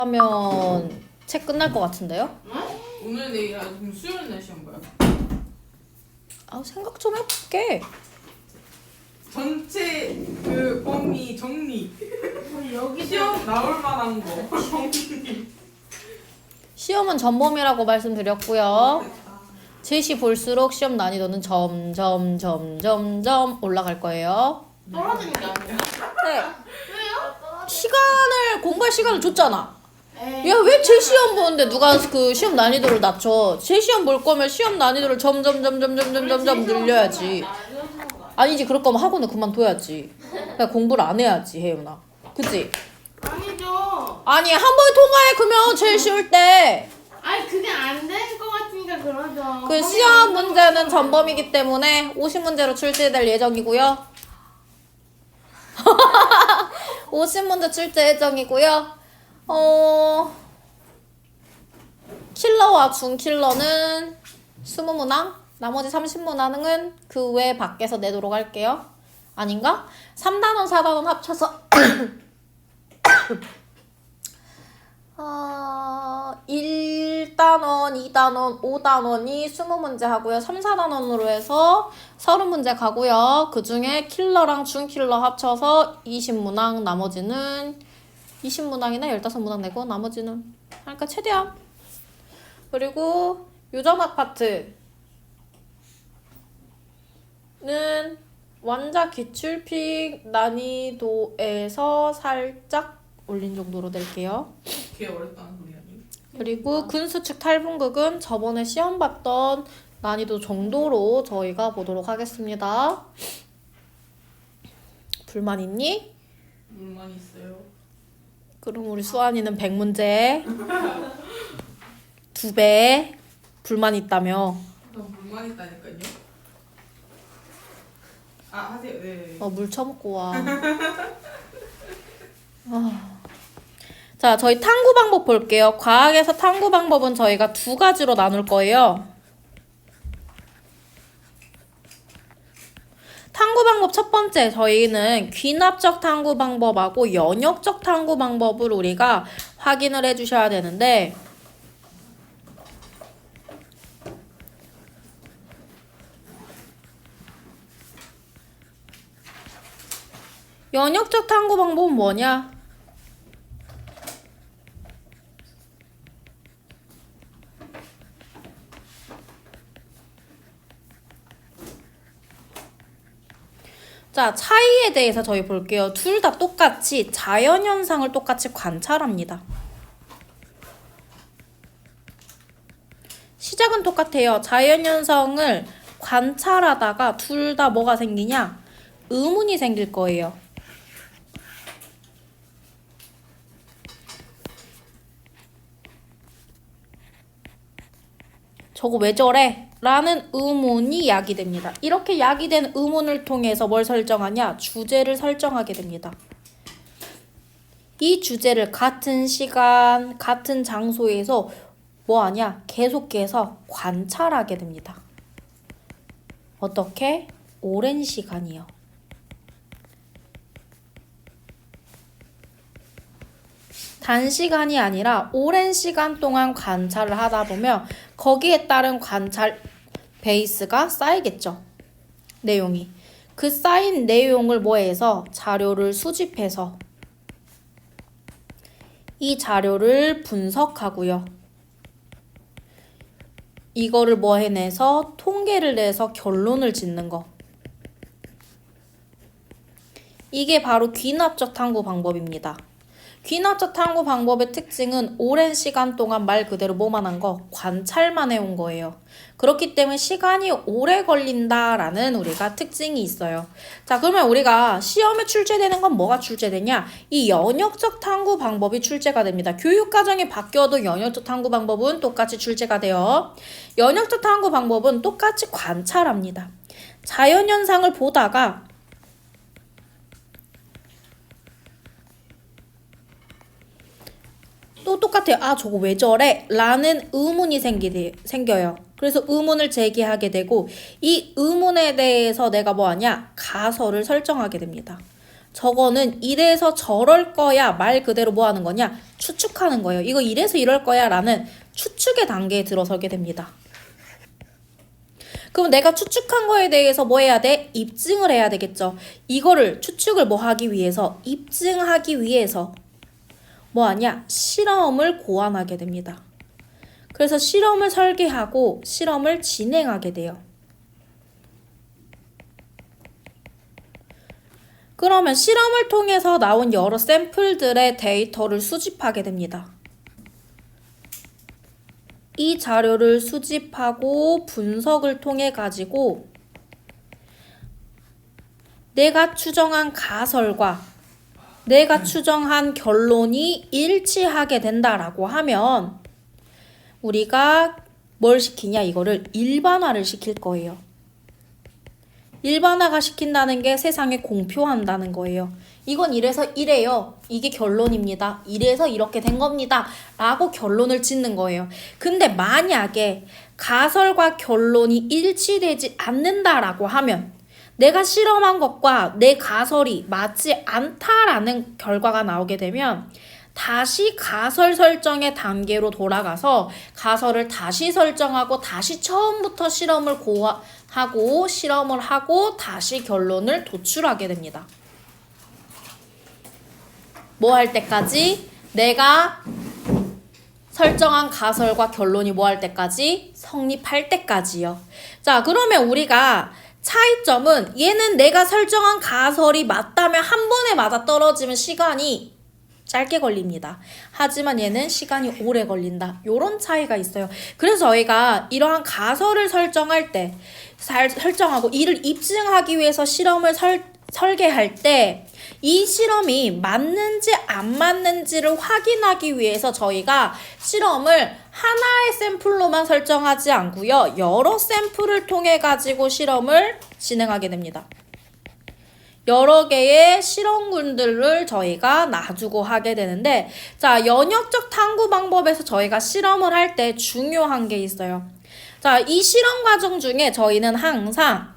하면 책 끝날 것 같은데요? 오늘 내일 그럼 수요일 날 시험 봐요. 아, 생각 좀 해볼게. 전체 그 범위 정리. 여기 시험 나올 만한 거 정리. 시험은 전범위라고 말씀드렸고요. 제시 볼수록 시험 난이도는 점점 올라갈 거예요. 떨어지는 게 아니라. 네. 왜요? 시간을 공부할 시간을 줬잖아. 에이. 야, 왜 제 시험 보는데 누가 그 시험 난이도를 낮춰? 제 시험 볼 거면 시험 난이도를 점점 늘려야지. 아니지, 그럴 거면 학원을 그만둬야지. 그냥 공부를 안 해야지, 혜윤아. 그치? 아니죠. 아니, 한 번에 통과해, 그러면 제일 쉬울 때. 아니 그게 안 될 것 같으니까 그러죠. 그 시험 문제는 전범이기 때문에 50문제로 출제될 예정이고요. 50문제 출제 예정이고요. 킬러와 중킬러는 20문항, 나머지 30문항은 그 외 밖에서 내도록 할게요. 아닌가? 3단원, 4단원 합쳐서 1단원, 2단원, 5단원이 20문제 하고요. 3, 4단원으로 해서 30문제 가고요. 그 중에 킬러랑 중킬러 합쳐서 20문항, 나머지는 20문항이나 15문항 내고 나머지는 그러니까 최대한. 그리고 유전학 파트는 완자 기출픽 난이도에서 살짝 올린 정도로 낼게요. 개 어렵다는 소리 아니에요? 그리고 근수축 탈분극은 저번에 시험 봤던 난이도 정도로 저희가 보도록 하겠습니다. 불만 있니? 물만 있어요. 그럼 우리 수환이는 100문제 2배 불만 있다며. 난 물만 있다니까요. 아 하세요. 네. 물 처먹고 와. 자, 저희 탐구 방법 볼게요. 과학에서 탐구 방법은 저희가 두 가지로 나눌 거예요. 탐구 방법 첫 번째, 저희는 귀납적 탐구 방법하고 연역적 탐구 방법을 우리가 확인을 해주셔야 되는데, 연역적 탐구 방법은 뭐냐? 자, 차이에 대해서 저희 볼게요. 둘 다 똑같이 자연현상을 똑같이 관찰합니다. 시작은 똑같아요. 자연현상을 관찰하다가 둘 다 뭐가 생기냐? 의문이 생길 거예요. 저거 왜 저래? 라는 의문이 야기됩니다. 이렇게 야기된 의문을 통해서 뭘 설정하냐? 주제를 설정하게 됩니다. 이 주제를 같은 시간, 같은 장소에서 뭐하냐? 계속해서 관찰하게 됩니다. 어떻게? 오랜 시간이요. 단시간이 아니라 오랜 시간 동안 관찰을 하다 보면 거기에 따른 관찰 베이스가 쌓이겠죠. 내용이. 그 쌓인 내용을 뭐해서 자료를 수집해서 이 자료를 분석하고요. 이거를 뭐 해내서 통계를 내서 결론을 짓는 거. 이게 바로 귀납적 탐구 방법입니다. 귀납적 탐구 방법의 특징은 오랜 시간 동안 말 그대로 뭐만 한 거? 관찰만 해온 거예요. 그렇기 때문에 시간이 오래 걸린다라는 우리가 특징이 있어요. 자, 그러면 우리가 시험에 출제되는 건 뭐가 출제되냐? 이 연역적 탐구 방법이 출제가 됩니다. 교육과정이 바뀌어도 연역적 탐구 방법은 똑같이 출제가 돼요. 연역적 탐구 방법은 똑같이 관찰합니다. 자연현상을 보다가 또 똑같아요. 아, 저거 왜 저래? 라는 의문이 생겨요. 그래서 의문을 제기하게 되고 이 의문에 대해서 내가 뭐하냐? 가설을 설정하게 됩니다. 저거는 이래서 저럴 거야 말 그대로 뭐 하는 거냐? 추측하는 거예요. 이거 이래서 이럴 거야 라는 추측의 단계에 들어서게 됩니다. 그럼 내가 추측한 거에 대해서 뭐 해야 돼? 입증을 해야 되겠죠. 이거를 추측을 뭐 하기 위해서? 입증하기 위해서 뭐 하냐? 실험을 고안하게 됩니다. 그래서 실험을 설계하고 실험을 진행하게 돼요. 그러면 실험을 통해서 나온 여러 샘플들의 데이터를 수집하게 됩니다. 이 자료를 수집하고 분석을 통해 가지고 내가 추정한 가설과 내가 추정한 결론이 일치하게 된다라고 하면 우리가 뭘 시키냐? 이거를 일반화를 시킬 거예요. 일반화가 시킨다는 게 세상에 공표한다는 거예요. 이건 이래서 이래요. 이게 결론입니다. 이래서 이렇게 된 겁니다. 라고 결론을 짓는 거예요. 근데 만약에 가설과 결론이 일치되지 않는다라고 하면 내가 실험한 것과 내 가설이 맞지 않다라는 결과가 나오게 되면 다시 가설 설정의 단계로 돌아가서 가설을 다시 설정하고 다시 처음부터 실험을 하고 실험을 하고 다시 결론을 도출하게 됩니다. 뭐 할 때까지? 내가 설정한 가설과 결론이 뭐 할 때까지? 성립할 때까지요. 자, 그러면 우리가 차이점은 얘는 내가 설정한 가설이 맞다면 한 번에 맞아떨어지면 시간이 짧게 걸립니다. 하지만 얘는 시간이 오래 걸린다. 요런 차이가 있어요. 그래서 저희가 이러한 가설을 설정할 때 설정하고 이를 입증하기 위해서 실험을 설계할 때 이 실험이 맞는지 안 맞는지를 확인하기 위해서 저희가 실험을 하나의 샘플로만 설정하지 않고요. 여러 샘플을 통해 가지고 실험을 진행하게 됩니다. 여러 개의 실험군들을 저희가 놔두고 하게 되는데, 자, 연역적 탐구 방법에서 저희가 실험을 할 때 중요한 게 있어요. 자, 이 실험 과정 중에 저희는 항상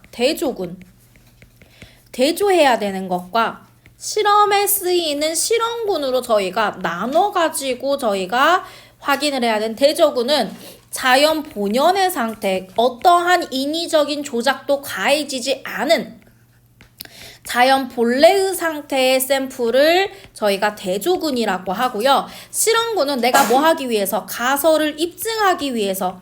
대조해야 되는 것과 실험에 쓰이는 실험군으로 저희가 나눠가지고 저희가 확인을 해야 되는 대조군은 자연 본연의 상태, 어떠한 인위적인 조작도 가해지지 않은 자연 본래의 상태의 샘플을 저희가 대조군이라고 하고요. 실험군은 내가 뭐 하기 위해서? 가설을 입증하기 위해서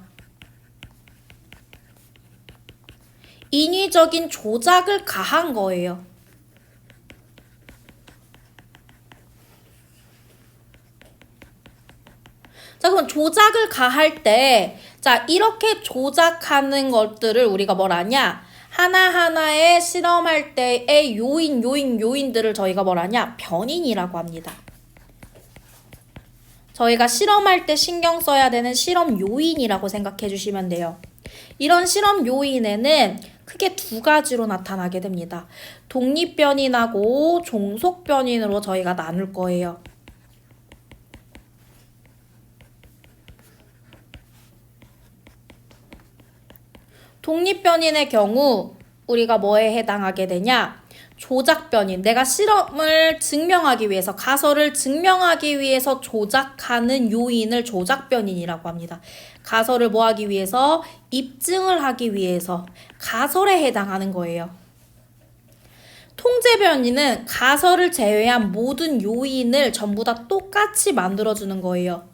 인위적인 조작을 가한 거예요. 자, 그럼 조작을 가할 때, 자, 이렇게 조작하는 것들을 우리가 뭐라냐? 하나하나의 실험할 때의 요인들을 저희가 뭐라냐? 변인이라고 합니다. 저희가 실험할 때 신경 써야 되는 실험 요인이라고 생각해 주시면 돼요. 이런 실험 요인에는 크게 두 가지로 나타나게 됩니다. 독립변인하고 종속변인으로 저희가 나눌 거예요. 독립변인의 경우 우리가 뭐에 해당하게 되냐? 조작변인. 내가 실험을 증명하기 위해서, 가설을 증명하기 위해서 조작하는 요인을 조작변인이라고 합니다. 가설을 뭐 하기 위해서? 입증을 하기 위해서 가설에 해당하는 거예요. 통제변인은 가설을 제외한 모든 요인을 전부 다 똑같이 만들어주는 거예요.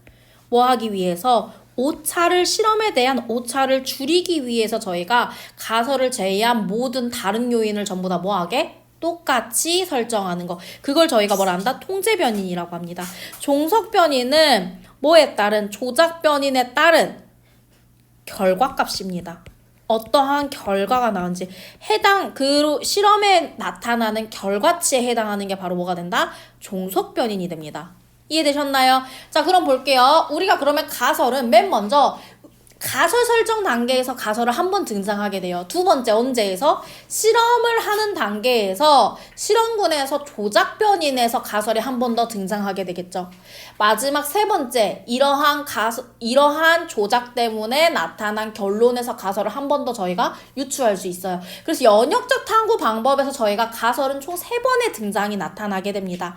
뭐 하기 위해서? 오차를, 실험에 대한 오차를 줄이기 위해서 저희가 가설을 제외한 모든 다른 요인을 전부 다 뭐하게? 똑같이 설정하는 거. 그걸 저희가 뭐라 한다? 통제변인이라고 합니다. 종속변인은 뭐에 따른? 조작변인에 따른 결과값입니다. 어떠한 결과가 나온지 실험에 나타나는 결과치에 해당하는 게 바로 뭐가 된다? 종속변인이 됩니다. 이해되셨나요? 자, 그럼 볼게요. 우리가 그러면 가설은 맨 먼저 가설 설정 단계에서 가설을 한 번 등장하게 돼요. 두 번째 언제에서? 실험을 하는 단계에서 실험군에서 조작 변인에서 가설이 한 번 더 등장하게 되겠죠. 마지막 세 번째, 이러한 조작 때문에 나타난 결론에서 가설을 한 번 더 저희가 유추할 수 있어요. 그래서 연역적 탐구 방법에서 저희가 가설은 총 3번의 등장이 나타나게 됩니다.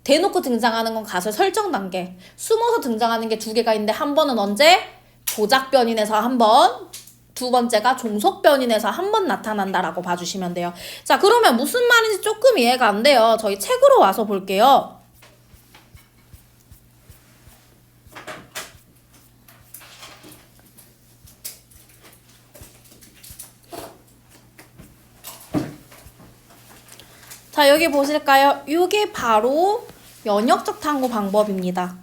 대놓고 등장하는 건 가설 설정 단계, 숨어서 등장하는 게 2개가 있는데 한 번은 언제? 조작 변인에서 한 번, 두 번째가 종속 변인에서 한 번 나타난다라고 봐주시면 돼요. 자, 그러면 무슨 말인지 조금 이해가 안 돼요. 저희 책으로 와서 볼게요. 자, 여기 보실까요? 이게 바로 연역적 탐구 방법입니다.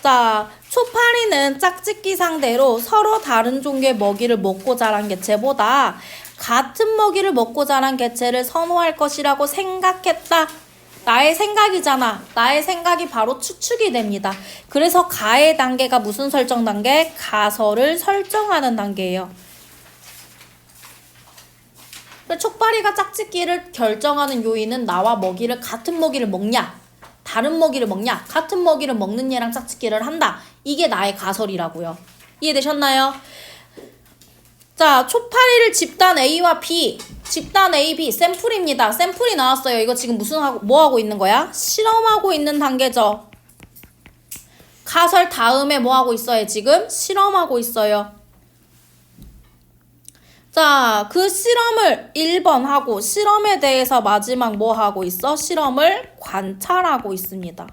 자, 초파리는 짝짓기 상대로 서로 다른 종류의 먹이를 먹고 자란 개체보다 같은 먹이를 먹고 자란 개체를 선호할 것이라고 생각했다. 나의 생각이잖아. 나의 생각이 바로 추측이 됩니다. 그래서 가의 단계가 무슨 설정 단계? 가설을 설정하는 단계예요. 촉파리가 짝짓기를 결정하는 요인은 나와 먹이를 같은 먹이를 먹냐, 다른 먹이를 먹냐, 같은 먹이를 먹는 얘랑 짝짓기를 한다. 이게 나의 가설이라고요. 이해되셨나요? 자, 촉파리를 집단 A와 B, 집단 A, B 샘플입니다. 샘플이 나왔어요. 이거 지금 뭐 하고 있는 거야? 실험하고 있는 단계죠. 가설 다음에 뭐 하고 있어요? 지금 실험하고 있어요. 자, 그 실험을 1번 하고 실험에 대해서 마지막 뭐 하고 있어? 실험을 관찰하고 있습니다.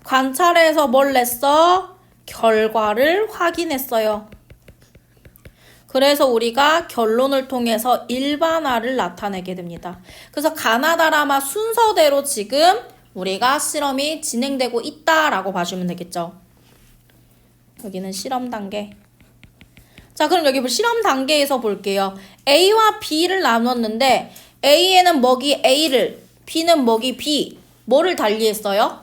관찰해서 뭘 냈어? 결과를 확인했어요. 그래서 우리가 결론을 통해서 일반화를 나타내게 됩니다. 그래서 가나다라마 순서대로 지금 우리가 실험이 진행되고 있다라고 봐주면 되겠죠. 여기는 실험 단계. 자, 그럼 여기 실험 단계에서 볼게요. A와 B를 나눴는데 A에는 먹이 A를, B는 먹이 B. 뭐를 달리했어요?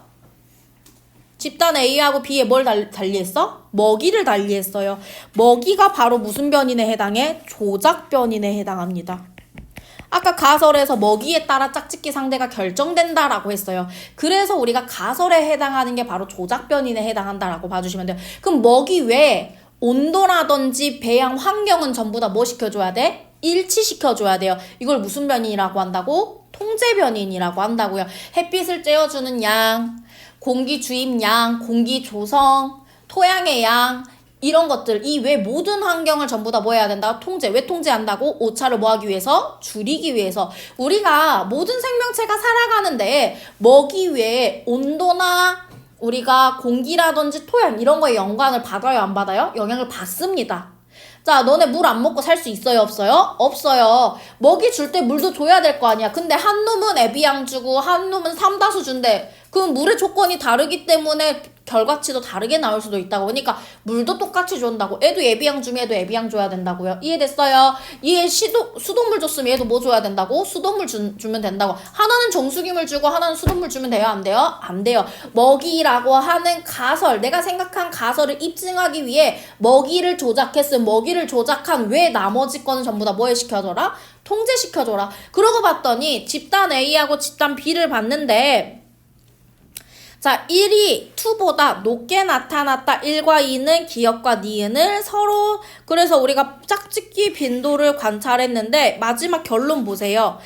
집단 A하고 B에 뭘 달리했어? 먹이를 달리했어요. 먹이가 바로 무슨 변인에 해당해? 조작 변인에 해당합니다. 아까 가설에서 먹이에 따라 짝짓기 상대가 결정된다라고 했어요. 그래서 우리가 가설에 해당하는 게 바로 조작 변인에 해당한다라고 봐주시면 돼요. 그럼 먹이 외에 온도라든지 배양 환경은 전부 다 뭐 시켜줘야 돼? 일치시켜줘야 돼요. 이걸 무슨 변인이라고 한다고? 통제 변인이라고 한다고요. 햇빛을 쬐어주는 양, 공기 주입 양, 공기 조성, 토양의 양, 이런 것들, 이 외 모든 환경을 전부 다 뭐 해야 된다? 통제. 왜 통제한다고? 오차를 뭐 하기 위해서? 줄이기 위해서. 우리가 모든 생명체가 살아가는데 먹이 외에 온도나 우리가 공기라든지 토양 이런 거에 영향을 받아요, 안 받아요? 영향을 받습니다. 자, 너네 물 안 먹고 살 수 있어요, 없어요? 없어요. 먹이 줄 때 물도 줘야 될 거 아니야. 근데 한 놈은 애비양 주고 한 놈은 삼다수 준대. 그럼 물의 조건이 다르기 때문에 결과치도 다르게 나올 수도 있다고. 그러니까 물도 똑같이 준다고. 애도 애비양 주면 애도 애비양 줘야 된다고요. 이해됐어요? 얘 수돗물 줬으면 얘도 뭐 줘야 된다고? 수돗물 주면 된다고. 하나는 정수기물 주고 하나는 수돗물 주면 돼요? 안 돼요? 안 돼요. 먹이라고 하는 가설, 내가 생각한 가설을 입증하기 위해 먹이를 조작했음. 먹이를 조작한 외 나머지 거는 전부 다 뭐 시켜줘라? 통제시켜줘라. 그러고 봤더니 집단 A하고 집단 B를 봤는데 자, 1이 2보다 높게 나타났다. 1과 2는 기역과 니은을 서로, 그래서 우리가 짝짓기 빈도를 관찰했는데 마지막 결론 보세요.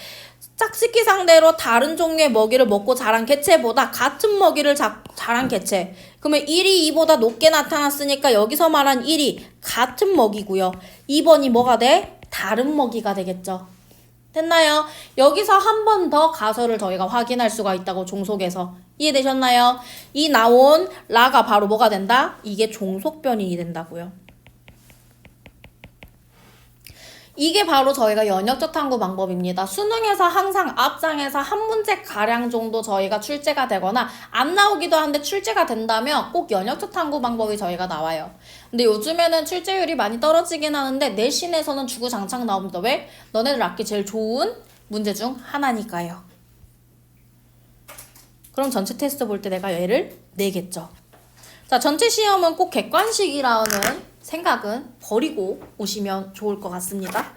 짝짓기 상대로 다른 종류의 먹이를 먹고 자란 개체보다 같은 먹이를 자란 개체. 그러면 1이 2보다 높게 나타났으니까 여기서 말한 1이 같은 먹이고요. 2번이 뭐가 돼? 다른 먹이가 되겠죠. 됐나요? 여기서 한 번 더 가설을 저희가 확인할 수가 있다고, 종속에서. 이해되셨나요? 이 나온 라가 바로 뭐가 된다? 이게 종속 변인이 된다고요. 이게 바로 저희가 연역적 탐구 방법입니다. 수능에서 항상 앞장에서 한 문제 가량 정도 저희가 출제가 되거나 안 나오기도 하는데 출제가 된다면 꼭 연역적 탐구 방법이 저희가 나와요. 근데 요즘에는 출제율이 많이 떨어지긴 하는데 내신에서는 주구장창 나옵니다. 왜? 너네들 앞기 제일 좋은 문제 중 하나니까요. 그럼 전체 테스트 볼 때 내가 얘를 내겠죠. 자, 전체 시험은 꼭 객관식이라는 생각은 버리고 오시면 좋을 것 같습니다.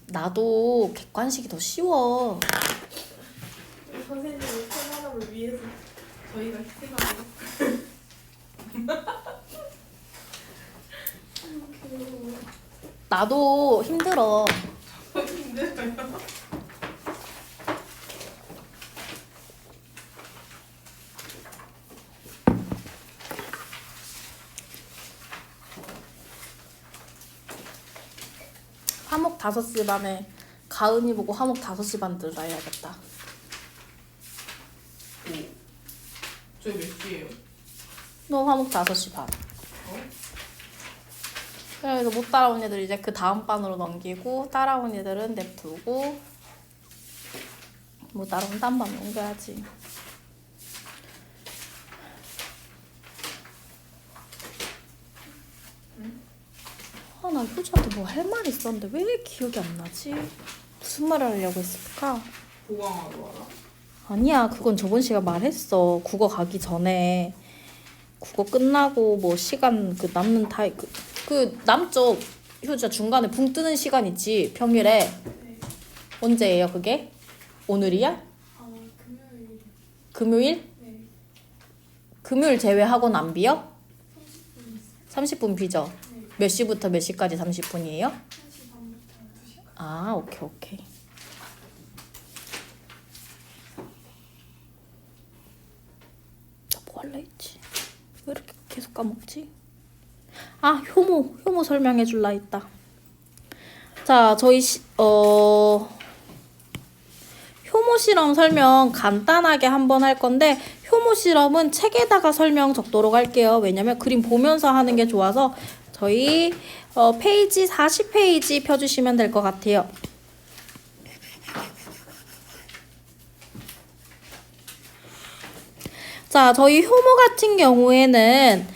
나도 객관식이 더 쉬워. 선생님의 편안함을 위해서 저희가 희생하고. 나도 힘들어. 힘들어요. 화목 5시 반에 가은이 보고 화목 5시 반 들어야겠다. 저희 몇 시예요? 너 화목 5시 반. 그래서 못 따라온 애들 이제 그 다음 반으로 넘기고 따라온 애들은 냅두고 못 따라온 딴 반 옮겨야지. 아, 나 효주한테 뭐 할 말 있었는데 왜 기억이 안 나지? 무슨 말을 하려고 했을까? 보강하러 와라. 아니야, 그건 저번 시간 말했어. 국어 가기 전에 국어 끝나고 뭐 시간 그 남는 타임 그 남쪽 효자 중간에 붕 뜨는 시간 있지 평일에. 네. 언제예요 그게? 오늘이야? 금요일. 금요일? 네. 금요일 제외하고는 안 비어? 30분 비죠? 네. 몇 시부터 몇 시까지 30분이에요? 1시 반부터 2시까지. 아, 오케이. 나 뭐 할라 했지? 왜 이렇게 계속 까먹지? 아, 효모 설명해 줄라 했다. 자, 저희 효모 실험 설명 간단하게 한번 할 건데 효모 실험은 책에다가 설명 적도록 할게요. 왜냐면 그림 보면서 하는 게 좋아서 저희 페이지 40페이지 펴주시면 될 것 같아요. 자, 저희 효모 같은 경우에는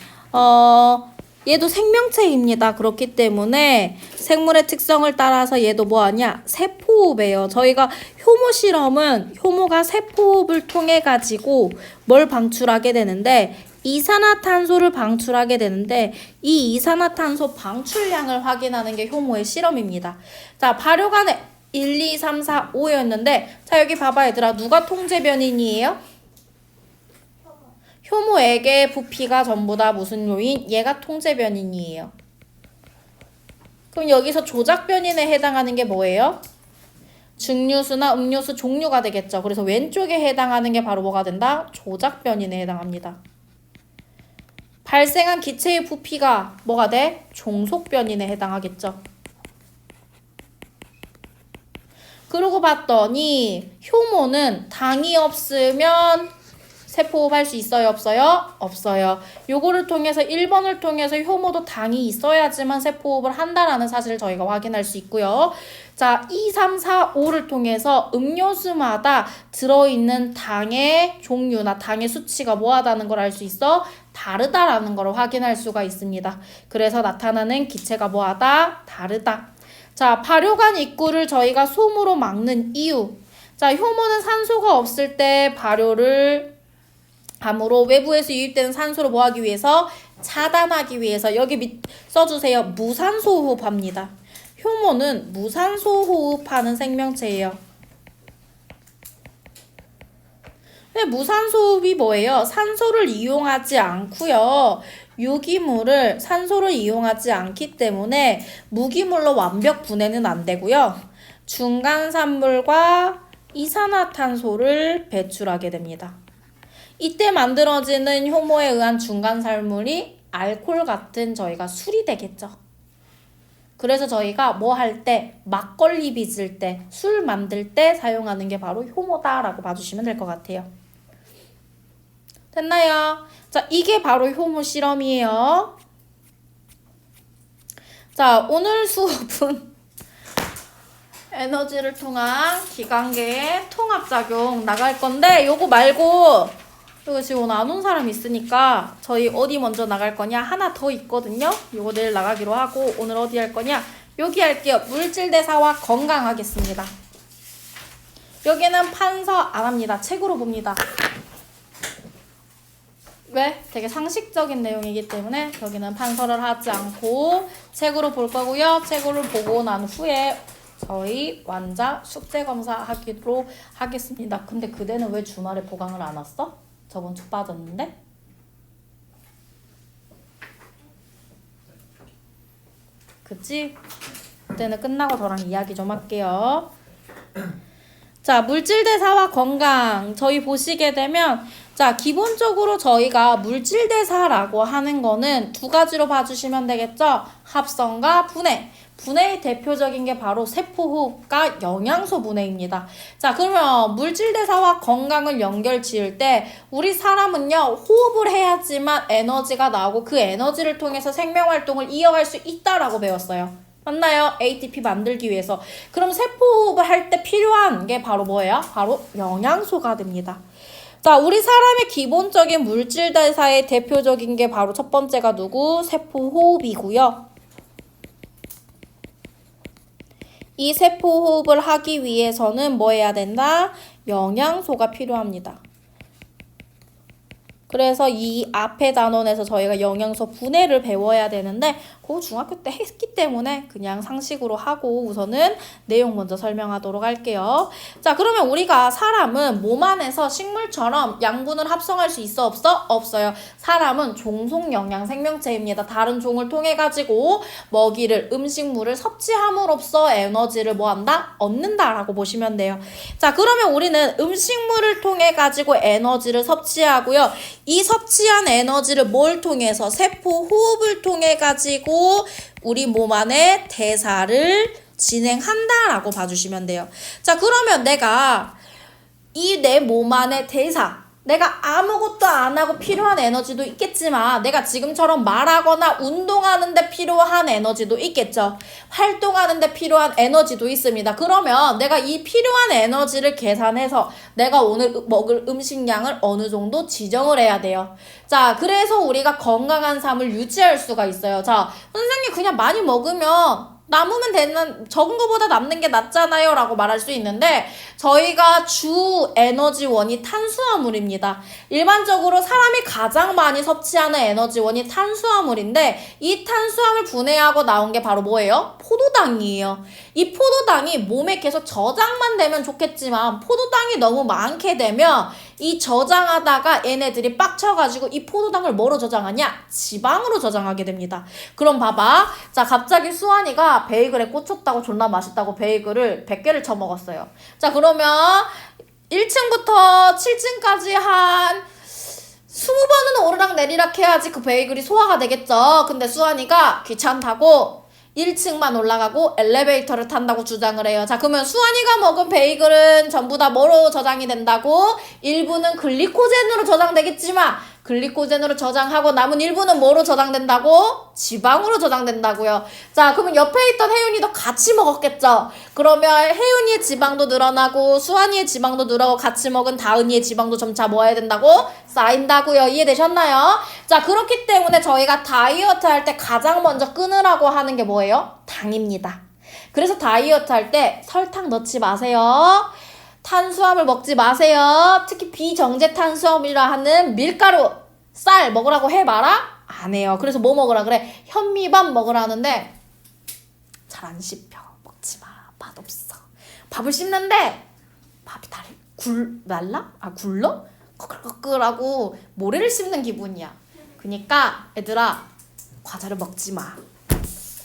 얘도 생명체입니다. 그렇기 때문에 생물의 특성을 따라서 얘도 뭐하냐? 세포흡이에요. 저희가 효모 실험은 효모가 세포흡을 통해 가지고 뭘 방출하게 되는데 이산화탄소를 방출하게 되는데 이 이산화탄소 방출량을 확인하는 게 효모의 실험입니다. 자, 발효관에 1, 2, 3, 4, 5였는데 자, 여기 봐봐 얘들아. 누가 통제 변인이에요? 효모에게 부피가 전부 다 무슨 요인? 얘가 통제 변인이에요. 그럼 여기서 조작 변인에 해당하는 게 뭐예요? 증류수나 음료수 종류가 되겠죠. 그래서 왼쪽에 해당하는 게 바로 뭐가 된다? 조작 변인에 해당합니다. 발생한 기체의 부피가 뭐가 돼? 종속 변인에 해당하겠죠. 그러고 봤더니 효모는 당이 없으면 세포흡 할 수 있어요? 없어요? 없어요. 요거를 통해서 1번을 통해서 효모도 당이 있어야지만 세포흡을 한다라는 사실을 저희가 확인할 수 있고요. 자, 2, 3, 4, 5를 통해서 음료수마다 들어있는 당의 종류나 당의 수치가 뭐하다는 걸 알 수 있어? 다르다라는 걸 확인할 수가 있습니다. 그래서 나타나는 기체가 뭐하다? 다르다. 자, 발효관 입구를 저희가 솜으로 막는 이유. 자, 효모는 산소가 없을 때 발효를 함으로 외부에서 유입되는 산소를 뭐하기 위해서? 차단하기 위해서. 여기 써주세요. 무산소 호흡합니다. 효모는 무산소 호흡하는 생명체예요. 근데 무산소 호흡이 뭐예요? 산소를 이용하지 않고요. 유기물을 산소를 이용하지 않기 때문에 무기물로 완벽 분해는 안 되고요. 중간산물과 이산화탄소를 배출하게 됩니다. 이때 만들어지는 효모에 의한 중간산물이 알코올 같은 저희가 술이 되겠죠. 그래서 저희가 뭐 할 때, 막걸리 빚을 때, 술 만들 때 사용하는 게 바로 효모다라고 봐주시면 될 것 같아요. 됐나요? 자, 이게 바로 효모 실험이에요. 자, 오늘 수업은 에너지를 통한 기관계의 통합작용 나갈 건데 요거 말고 이거 지금 오늘 안 온 사람 있으니까 저희 어디 먼저 나갈 거냐? 하나 더 있거든요. 요거 내일 나가기로 하고 오늘 어디 할 거냐? 여기 할게요. 물질대사와 건강하겠습니다. 여기는 판서 안 합니다. 책으로 봅니다. 왜? 되게 상식적인 내용이기 때문에 여기는 판서를 하지 않고 책으로 볼 거고요. 책으로 보고 난 후에 저희 완자 숙제 검사하기로 하겠습니다. 근데 그대는 왜 주말에 보강을 안 왔어? 저번 주 빠졌는데? 그치? 그때는 끝나고 저랑 이야기 좀 할게요. 자, 물질대사와 건강. 저희 보시게 되면 자, 기본적으로 저희가 물질대사라고 하는 거는 두 가지로 봐주시면 되겠죠? 합성과 분해. 분해의 대표적인 게 바로 세포호흡과 영양소 분해입니다. 자, 그러면 물질대사와 건강을 연결 지을 때 우리 사람은요, 호흡을 해야지만 에너지가 나오고 그 에너지를 통해서 생명활동을 이어갈 수 있다라고 배웠어요. 맞나요? ATP 만들기 위해서. 그럼 세포호흡을 할 때 필요한 게 바로 뭐예요? 바로 영양소가 됩니다. 자, 우리 사람의 기본적인 물질대사의 대표적인 게 바로 첫 번째가 누구? 세포호흡이고요. 이 세포호흡을 하기 위해서는 뭐 해야 된다? 영양소가 필요합니다. 그래서 이 앞에 단원에서 저희가 영양소 분해를 배워야 되는데 그거 중학교 때 했기 때문에 그냥 상식으로 하고 우선은 내용 먼저 설명하도록 할게요. 자, 그러면 우리가 사람은 몸 안에서 식물처럼 양분을 합성할 수 있어 없어? 없어요. 사람은 종속영양 생명체입니다. 다른 종을 통해 가지고 먹이를 음식물을 섭취함으로써 에너지를 뭐한다? 얻는다라고 보시면 돼요. 자, 그러면 우리는 음식물을 통해 가지고 에너지를 섭취하고요. 이 섭취한 에너지를 뭘 통해서? 세포 호흡을 통해 가지고 우리 몸 안에 대사를 진행한다라고 봐주시면 돼요. 자, 그러면 내가 이 내 몸 안에 대사, 내가 아무것도 안 하고 필요한 에너지도 있겠지만 내가 지금처럼 말하거나 운동하는데 필요한 에너지도 있겠죠. 활동하는데 필요한 에너지도 있습니다. 그러면 내가 이 필요한 에너지를 계산해서 내가 오늘 먹을 음식량을 어느 정도 지정을 해야 돼요. 자, 그래서 우리가 건강한 삶을 유지할 수가 있어요. 자, 선생님 그냥 많이 먹으면 남으면 되는, 적은 것보다 남는 게 낫잖아요 라고 말할 수 있는데 저희가 주 에너지원이 탄수화물입니다. 일반적으로 사람이 가장 많이 섭취하는 에너지원이 탄수화물인데 이 탄수화물 분해하고 나온 게 바로 뭐예요? 포도당이에요. 이 포도당이 몸에 계속 저장만 되면 좋겠지만 포도당이 너무 많게 되면 이 저장하다가 얘네들이 빡쳐가지고 이 포도당을 뭐로 저장하냐? 지방으로 저장하게 됩니다. 그럼 봐봐. 자, 갑자기 수환이가 베이글에 꽂혔다고 존나 맛있다고 베이글을 100개를 쳐먹었어요. 자, 그러면 1층부터 7층까지 한 20번은 오르락 내리락 해야지 그 베이글이 소화가 되겠죠. 근데 수환이가 귀찮다고 1층만 올라가고 엘리베이터를 탄다고 주장을 해요. 자, 그러면 수환이가 먹은 베이글은 전부 다 뭐로 저장이 된다고? 일부는 글리코젠으로 저장되겠지만 글리코젠으로 저장하고 남은 일부는 뭐로 저장된다고? 지방으로 저장된다고요. 자, 그러면 옆에 있던 혜윤이도 같이 먹었겠죠. 그러면 혜윤이의 지방도 늘어나고 수환이의 지방도 늘어나고 같이 먹은 다은이의 지방도 점차 뭐 해야 된다고? 쌓인다고요. 이해되셨나요? 자, 그렇기 때문에 저희가 다이어트 할 때 가장 먼저 끊으라고 하는 게 뭐예요? 당입니다. 그래서 다이어트 할 때 설탕 넣지 마세요. 탄수화물 먹지 마세요. 특히 비정제 탄수화물이라 하는 밀가루, 쌀 먹으라고 해봐라? 안 해요. 그래서 뭐 먹으라 그래? 현미밥 먹으라 하는데 잘 안 씹혀. 먹지 마. 맛없어. 밥을 씹는데 밥이 말라? 굴러? 거끌거끌하고 모래를 씹는 기분이야. 그니까 얘들아 과자를 먹지 마.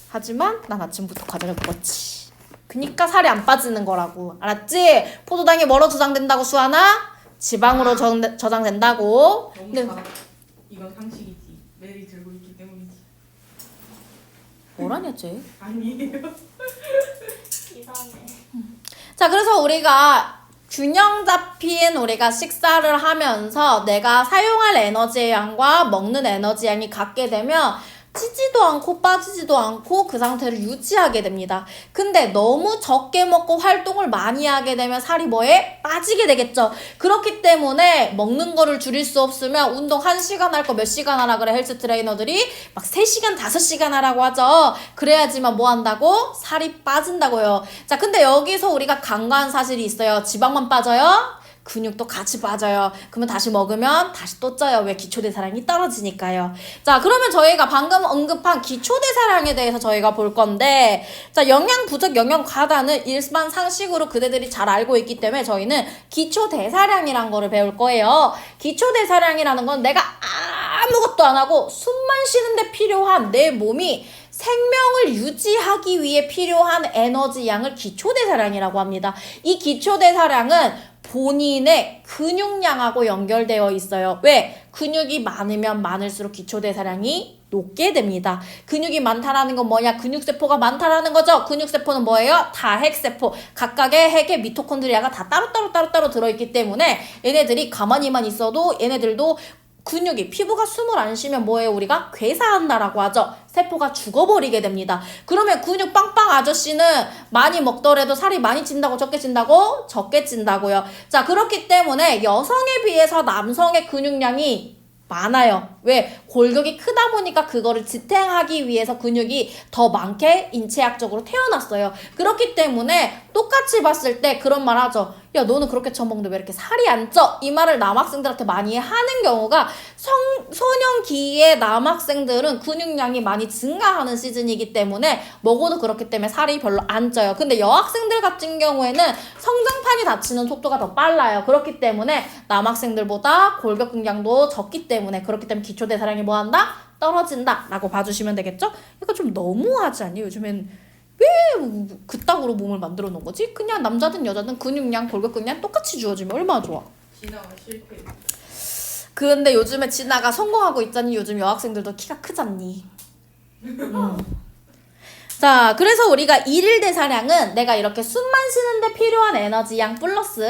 하지만 난 아침부터 과자를 먹었지. 그니까 살이 안 빠지는 거라고. 알았지? 포도당이 뭐로 저장된다고 수아나? 지방으로 저장된다고. 너무 근데 잘한다. 이건 상식이지. 매일 들고 있기 때문이지. 뭐라냐 쟤? 아니에요. 이상해. 자, 그래서 우리가 균형 잡힌 우리가 식사를 하면서 내가 사용할 에너지의 양과 먹는 에너지 양이 같게 되면 찌지도 않고 빠지지도 않고 그 상태를 유지하게 됩니다. 근데 너무 적게 먹고 활동을 많이 하게 되면 살이 뭐해? 빠지게 되겠죠. 그렇기 때문에 먹는 거를 줄일 수 없으면 운동 1시간 할 거 몇 시간 하라 그래 헬스 트레이너들이? 막 3시간 5시간 하라고 하죠. 그래야지만 뭐 한다고? 살이 빠진다고요. 자, 근데 여기서 우리가 간과한 사실이 있어요. 지방만 빠져요? 근육도 같이 빠져요. 그러면 다시 먹으면 다시 또 쪄요. 왜? 기초대사량이 떨어지니까요. 자, 그러면 저희가 방금 언급한 기초대사량에 대해서 저희가 볼 건데, 자, 영양 부족, 영양 과다는 일반 상식으로 그대들이 잘 알고 있기 때문에 저희는 기초대사량이란 거를 배울 거예요. 기초대사량이라는 건 내가 아무것도 안 하고 숨만 쉬는데 필요한 내 몸이 생명을 유지하기 위해 필요한 에너지 양을 기초대사량이라고 합니다. 이 기초대사량은 본인의 근육량하고 연결되어 있어요. 왜? 근육이 많으면 많을수록 기초대사량이 높게 됩니다. 근육이 많다라는 건 뭐냐? 근육세포가 많다라는 거죠. 근육세포는 뭐예요? 다 핵세포. 각각의 핵의 미토콘드리아가 다 따로 들어있기 때문에 얘네들이 가만히만 있어도 얘네들도 근육이 피부가 숨을 안 쉬면 뭐예요? 우리가 괴사한다라고 하죠. 세포가 죽어버리게 됩니다. 그러면 근육 빵빵 아저씨는 많이 먹더라도 살이 많이 찐다고 적게 찐다고? 적게 찐다고요. 자, 그렇기 때문에 여성에 비해서 남성의 근육량이 많아요. 왜? 골격이 크다 보니까 그거를 지탱하기 위해서 근육이 더 많게 인체학적으로 태어났어요. 그렇기 때문에 똑같이 봤을 때 그런 말 하죠. 야, 너는 그렇게 처먹는데 왜 이렇게 살이 안 쪄? 이 말을 남학생들한테 많이 하는 경우가 소년기의 남학생들은 근육량이 많이 증가하는 시즌이기 때문에 먹어도 그렇기 때문에 살이 별로 안 쪄요. 근데 여학생들 같은 경우에는 성장판이 닫히는 속도가 더 빨라요. 그렇기 때문에 남학생들보다 골격근량도 적기 때문에 그렇기 때문에 기초대사량이 뭐한다? 떨어진다 라고 봐주시면 되겠죠? 이거 좀 너무하지 않니? 요즘엔 왜 그따구로 몸을 만들어 놓은 거지? 그냥 남자든 여자든 근육량, 골격근량 똑같이 주어지면 얼마나 좋아. 지나가 실패. 근데 요즘에 진아가 성공하고 있잖니. 요즘 여학생들도 키가 크잖니. 자, 그래서 우리가 일일 대사량은 내가 이렇게 숨만 쉬는데 필요한 에너지 양 플러스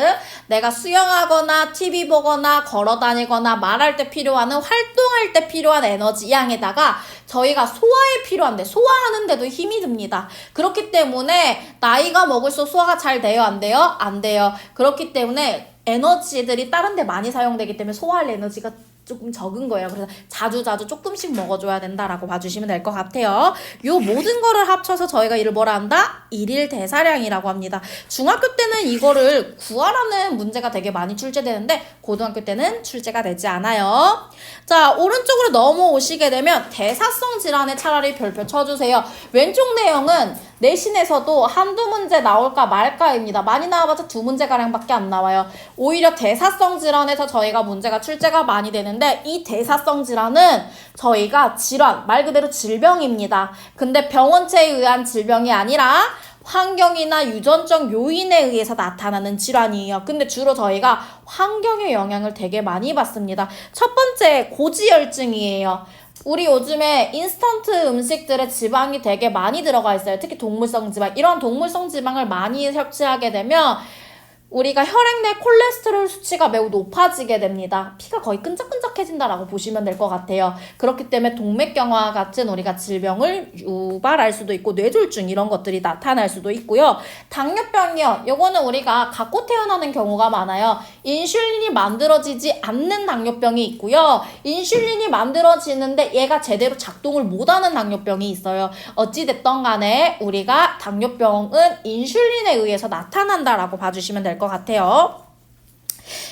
내가 수영하거나 TV 보거나 걸어다니거나 말할 때 필요한 활동할 때 필요한 에너지 양에다가 저희가 소화에 필요한데 소화하는데도 힘이 듭니다. 그렇기 때문에 나이가 먹을수록 소화가 잘 돼요? 안 돼요? 안 돼요. 그렇기 때문에 에너지들이 다른 데 많이 사용되기 때문에 소화할 에너지가 조금 적은 거예요. 그래서 자주 조금씩 먹어줘야 된다라고 봐주시면 될 것 같아요. 요 모든 거를 합쳐서 저희가 이를 뭐라 한다? 일일 대사량이라고 합니다. 중학교 때는 이거를 구하라는 문제가 되게 많이 출제되는데 고등학교 때는 출제가 되지 않아요. 자, 오른쪽으로 넘어오시게 되면 대사성 질환에 차라리 별표 쳐주세요. 왼쪽 내용은 내신에서도 한두 문제 나올까 말까입니다. 많이 나와봤자 2문제가량밖에 안 나와요. 오히려 대사성 질환에서 저희가 문제가 출제가 많이 되는데 이 대사성 질환은 저희가 질환, 말 그대로 질병입니다. 근데 병원체에 의한 질병이 아니라 환경이나 유전적 요인에 의해서 나타나는 질환이에요. 근데 주로 저희가 환경의 영향을 되게 많이 받습니다. 첫 번째, 고지혈증이에요. 우리 요즘에 인스턴트 음식들에 지방이 되게 많이 들어가 있어요. 특히 동물성 지방. 이런 동물성 지방을 많이 섭취하게 되면 우리가 혈액 내 콜레스테롤 수치가 매우 높아지게 됩니다. 피가 거의 끈적끈적해진다라고 보시면 될 것 같아요. 그렇기 때문에 동맥경화 같은 우리가 질병을 유발할 수도 있고 뇌졸중 이런 것들이 나타날 수도 있고요. 당뇨병이요. 요거는 우리가 갖고 태어나는 경우가 많아요. 인슐린이 만들어지지 않는 당뇨병이 있고요. 인슐린이 만들어지는데 얘가 제대로 작동을 못하는 당뇨병이 있어요. 어찌됐던 간에 우리가 당뇨병은 인슐린에 의해서 나타난다라고 봐주시면 될 것 같아요.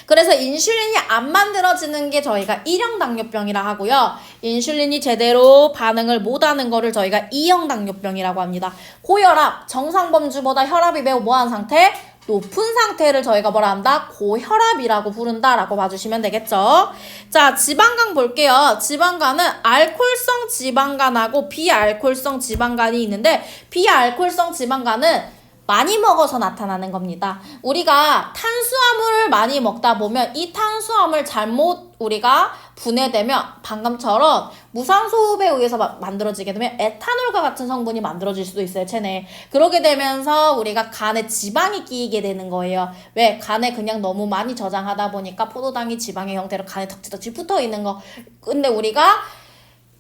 그래서 인슐린이 안 만들어지는 게 저희가 1형 당뇨병이라 하고요. 인슐린이 제대로 반응을 못하는 거를 저희가 2형 당뇨병이라고 합니다. 고혈압, 정상 범주보다 혈압이 매우 뭐한 상태? 높은 상태를 저희가 뭐라 한다? 고혈압이라고 부른다라고 봐주시면 되겠죠. 자, 지방간 볼게요. 지방간은 알코올성 지방간하고 비알코올성 지방간이 있는데 비알코올성 지방간은 많이 먹어서 나타나는 겁니다. 우리가 탄수화물을 많이 먹다 보면 이 탄수화물 잘못 우리가 분해되면 방금처럼 무산소호흡에 의해서 만들어지게 되면 에탄올과 같은 성분이 만들어질 수도 있어요. 체내에. 그러게 되면서 우리가 간에 지방이 끼이게 되는 거예요. 왜? 간에 그냥 너무 많이 저장하다 보니까 포도당이 지방의 형태로 간에 덕지덕지 붙어 있는 거. 근데 우리가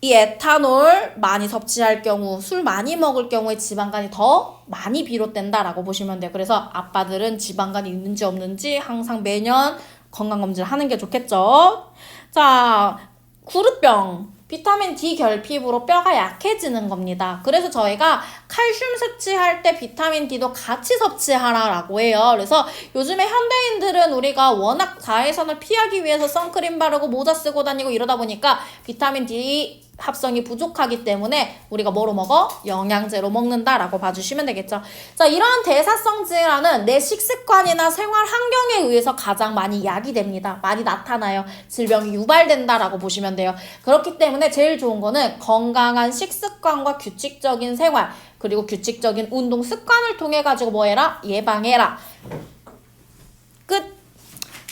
이 에탄올 많이 섭취할 경우, 술 많이 먹을 경우에 지방간이 더 많이 비롯된다라고 보시면 돼요. 그래서 아빠들은 지방간이 있는지 없는지 항상 매년 건강검진을 하는 게 좋겠죠. 자, 구루병. 비타민 D 결핍으로 뼈가 약해지는 겁니다. 그래서 저희가 칼슘 섭취할 때 비타민 D도 같이 섭취하라라고 해요. 그래서 요즘에 현대인들은 우리가 워낙 자외선을 피하기 위해서 선크림 바르고 모자 쓰고 다니고 이러다 보니까 비타민 D 합성이 부족하기 때문에 우리가 뭐로 먹어? 영양제로 먹는다라고 봐주시면 되겠죠. 자, 이러한 대사성 질환은 내 식습관이나 생활 환경에 의해서 가장 많이 야기됩니다. 많이 나타나요. 질병이 유발된다라고 보시면 돼요. 그렇기 때문에 제일 좋은 거는 건강한 식습관과 규칙적인 생활 그리고 규칙적인 운동 습관을 통해 가지고 뭐 해라? 예방해라. 끝.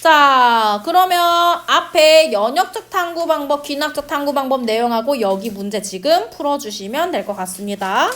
자, 그러면 앞에 연역적 탐구 방법, 귀납적 탐구 방법 내용하고 여기 문제 지금 풀어주시면 될 것 같습니다.